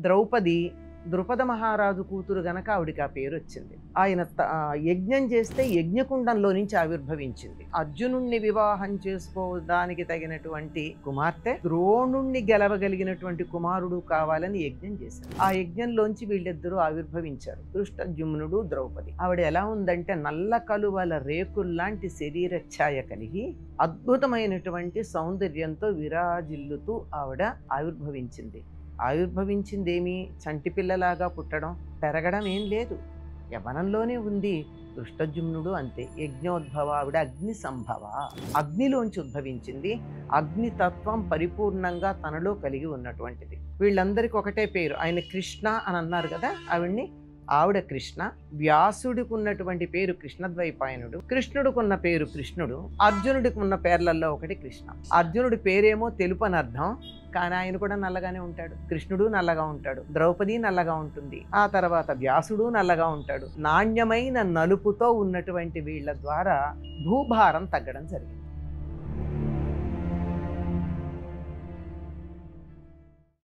ద్రౌపది ద్రుపద మహారాజు కూతురు గనక ఆవిడికి ఆ పేరు వచ్చింది. ఆయన యజ్ఞం చేస్తే యజ్ఞకుండంలో నుంచి ఆవిర్భవించింది. అర్జునుణ్ణి వివాహం చేసుకోవడానికి తగినటువంటి కుమార్తె, ద్రోణుణ్ణి గెలవగలిగినటువంటి కుమారుడు కావాలని యజ్ఞం చేశారు. ఆ యజ్ఞంలోంచి వీళ్ళిద్దరూ ఆవిర్భవించారు, ధృష్టద్యుమ్నుడు ద్రౌపది. ఆవిడ ఎలా ఉందంటే నల్ల కలువల రేకుల్లాంటి శరీర ఛాయ కలిగి అద్భుతమైనటువంటి సౌందర్యంతో విరాజిల్లుతూ ఆవిడ ఆవిర్భవించింది. ఆవిర్భవించిందేమి చంటి పిల్లలాగా పుట్టడం పెరగడం ఏం లేదు, యవనంలోనే ఉంది. దృష్టజుమ్నుడు అంతే, యజ్ఞోద్భవ. ఆవిడ అగ్ని సంభవ, అగ్నిలోంచి ఉద్భవించింది. అగ్నితత్వం పరిపూర్ణంగా తనలో కలిగి ఉన్నటువంటిది. వీళ్ళందరికీ ఒకటే పేరు. ఆయన కృష్ణ అని అన్నారు కదా, ఆవిడ కృష్ణ. వ్యాసుడికి ఉన్నటువంటి పేరు కృష్ణద్వైపాయనుడు, కృష్ణుడికి ఉన్న పేరు కృష్ణుడు, అర్జునుడికి ఉన్న పేర్లలో ఒకటి కృష్ణ. అర్జునుడి పేరేమో తెలుపు అని అర్థం, కానీ ఆయన కూడా నల్లగానే ఉంటాడు. కృష్ణుడు నల్లగా ఉంటాడు, ద్రౌపది నల్లగా ఉంటుంది, ఆ తర్వాత వ్యాసుడు నల్లగా ఉంటాడు. నాణ్యమైన నలుపుతో ఉన్నటువంటి వీళ్ళ ద్వారా భూభారం తగ్గడం జరిగింది.